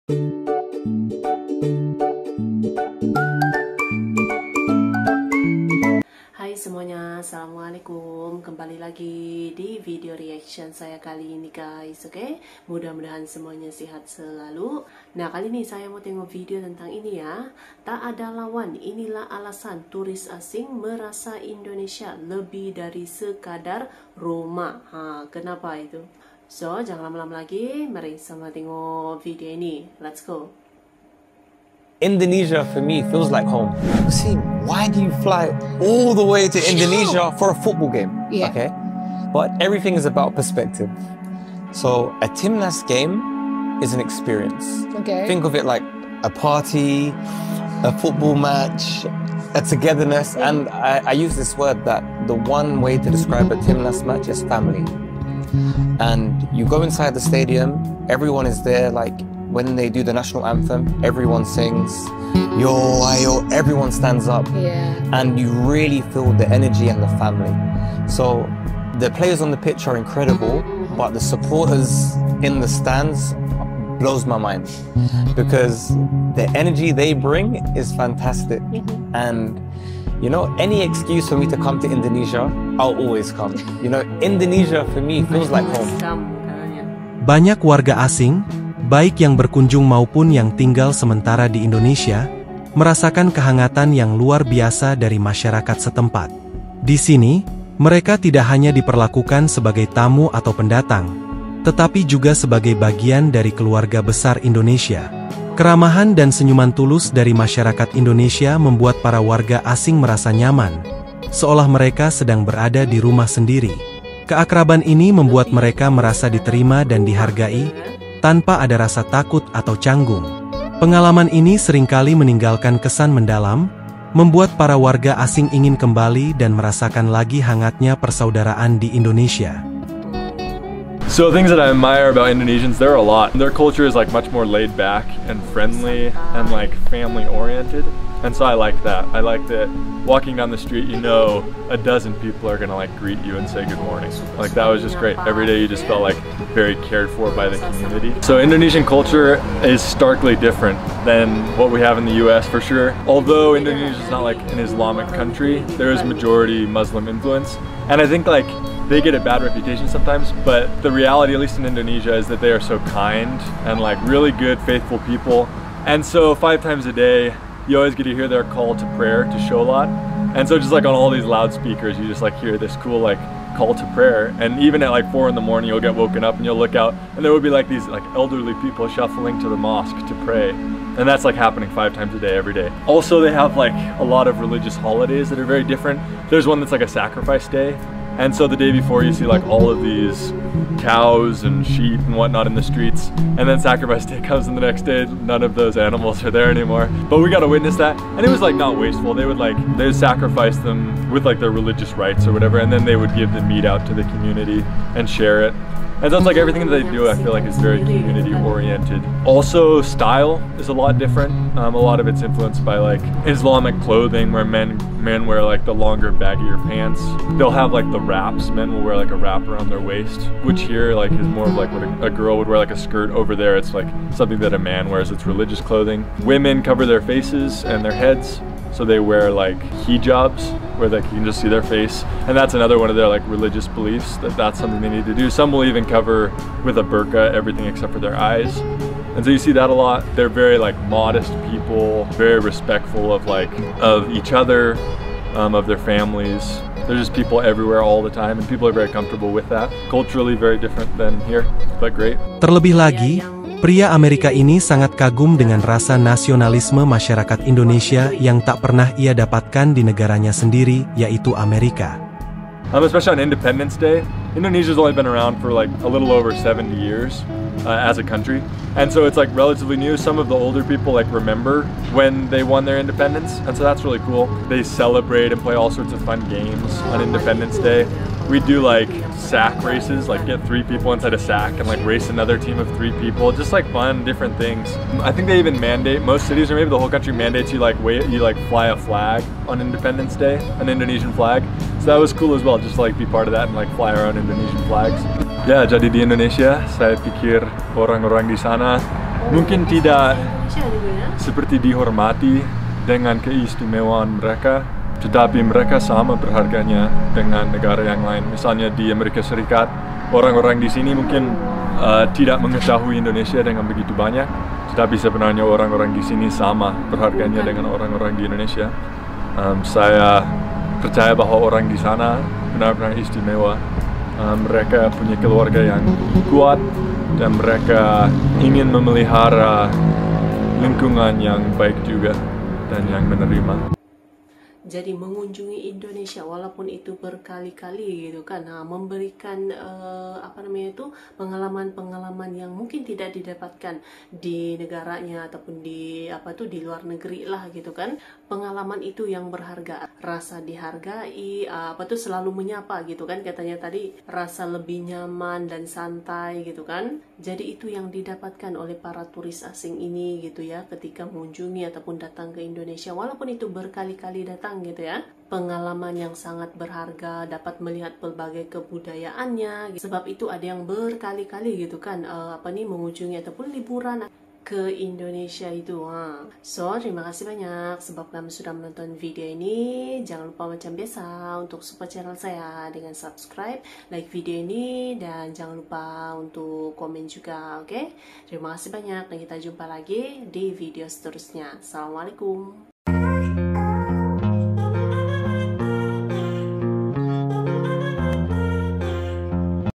Hai semuanya, assalamualaikum. Kembali lagi di video reaction saya kali ini guys. Oke, mudah-mudahan semuanya sehat selalu. Nah, kali ini saya mau tengok video tentang ini ya. Tak ada lawan, inilah alasan turis asing merasa Indonesia lebih dari sekadar rumah. Kenapa itu? So, jangan lama-lama lagi, mari sama tengok video ini. Let's go. Indonesia for me feels like home. See, why do you fly all the way to Indonesia for a football game? Yeah. Okay, but everything is about perspective. So a Timnas game is an experience. Okay. Think of it like a party, a football match, a togetherness, and I use this word that the one way to describe a Timnas match is family. And you go inside the stadium, everyone is there, like when they do the national anthem, everyone sings, yo, ayo, everyone stands up. Yeah. And you really feel the energy and the family. So the players on the pitch are incredible, but the supporters in the stands blows my mind because the energy they bring is fantastic. And you know, any excuse for me to come to Indonesia, I'll always come. You know, Indonesia for me feels like home. Banyak warga asing, baik yang berkunjung maupun yang tinggal sementara di Indonesia, merasakan kehangatan yang luar biasa dari masyarakat setempat. Di sini, mereka tidak hanya diperlakukan sebagai tamu atau pendatang, tetapi juga sebagai bagian dari keluarga besar Indonesia. Keramahan dan senyuman tulus dari masyarakat Indonesia membuat para warga asing merasa nyaman, seolah mereka sedang berada di rumah sendiri. Keakraban ini membuat mereka merasa diterima dan dihargai, tanpa ada rasa takut atau canggung. Pengalaman ini seringkali meninggalkan kesan mendalam, membuat para warga asing ingin kembali dan merasakan lagi hangatnya persaudaraan di Indonesia. So things that I admire about Indonesians, there are a lot. Their culture is like much more laid back and friendly and like family oriented. And so I like that. I like that walking down the street, you know, a dozen people are gonna like greet you and say good morning. Like that was just great. Every day you just felt like very cared for by the community. So Indonesian culture is starkly different than what we have in the US for sure. Although Indonesia is not like an Islamic country, there is majority Muslim influence. And I think like they get a bad reputation sometimes, but the reality, at least in Indonesia, is that they are so kind and like really good, faithful people. And so 5 times a day, you always get to hear their call to prayer, to sholat. And so just like on all these loudspeakers, you just like hear this cool like call to prayer. And even at like 4 in the morning, you'll get woken up and you'll look out and there would be like these like elderly people shuffling to the mosque to pray. And that's like happening 5 times a day, every day. Also, they have like a lot of religious holidays that are very different. There's one that's like a sacrifice day. And so the day before you see like all of these cows and sheep and whatnot in the streets, and then sacrifice day comes and the next day none of those animals are there anymore. But we got to witness that, and it was like not wasteful. They would sacrifice them with like their religious rites or whatever, and then they would give the meat out to the community and share it. And so it's like everything that they do, I feel like, is very community oriented. Also, style is a lot different. A lot of it's influenced by like Islamic clothing, where men wear like the longer, baggier pants. They'll have like the wraps. Men will wear like a wrap around their waist, which here like is more of like what a girl would wear, like a skirt. Over there, it's like something that a man wears. It's religious clothing. Women cover their faces and their heads, so they wear like hijabs, where they can just see their face, and that's another one of their like religious beliefs, that's something they need to do. Some will even cover with a burqa everything except for their eyes, and so you see that a lot. They're very like modest people, very respectful of each other, of their families. There's just people everywhere all the time, and people are very comfortable with that. Culturally very different than here, but great. Terlebih lagi, pria Amerika ini sangat kagum dengan rasa nasionalisme masyarakat Indonesia yang tak pernah ia dapatkan di negaranya sendiri, yaitu Amerika. Especially on Independence Day, Indonesia's only been around for like a little over 70 years as a country, and so it's like relatively new. Some of the older people like remember when they won their independence, and so that's really cool. They celebrate and play all sorts of fun games on Independence Day. We do like sack races, like get 3 people inside a sack and like race another team of 3 people, just like fun, different things. I think they even mandate, most cities or maybe the whole country mandates you like fly a flag on Independence Day, an Indonesian flag. So that was cool as well, just to like be part of that and like fly our own Indonesian flags. Ya, jadi di Indonesia, saya pikir orang-orang di sana mungkin tidak Indonesia juga ya. seperti dihormati dengan keistimewaan mereka, tetapi mereka sama berharganya dengan negara yang lain. Misalnya di Amerika Serikat, orang-orang di sini mungkin tidak mengetahui Indonesia dengan begitu banyak, tetapi sebenarnya orang-orang di sini sama berharganya dengan orang-orang di Indonesia. Saya percaya bahwa orang di sana benar-benar istimewa. Mereka punya keluarga yang kuat dan mereka ingin memelihara lingkungan yang baik juga dan yang menerima. Jadi mengunjungi Indonesia walaupun itu berkali-kali gitu kan, memberikan pengalaman-pengalaman yang mungkin tidak didapatkan di negaranya ataupun di di luar negeri lah gitu kan. Pengalaman itu yang berharga, rasa dihargai, selalu menyapa gitu kan, katanya tadi rasa lebih nyaman dan santai gitu kan. Jadi itu yang didapatkan oleh para turis asing ini gitu ya, ketika mengunjungi ataupun datang ke Indonesia walaupun itu berkali-kali datang gitu ya. Pengalaman yang sangat berharga, dapat melihat berbagai kebudayaannya gitu. Sebab itu ada yang berkali-kali gitu kan mengunjungi ataupun liburan ke Indonesia itu. So, terima kasih banyak sebab kamu sudah menonton video ini. Jangan lupa macam biasa untuk support channel saya dengan subscribe, like video ini, dan jangan lupa untuk komen juga, oke? Terima kasih banyak dan kita jumpa lagi di video seterusnya. Assalamualaikum.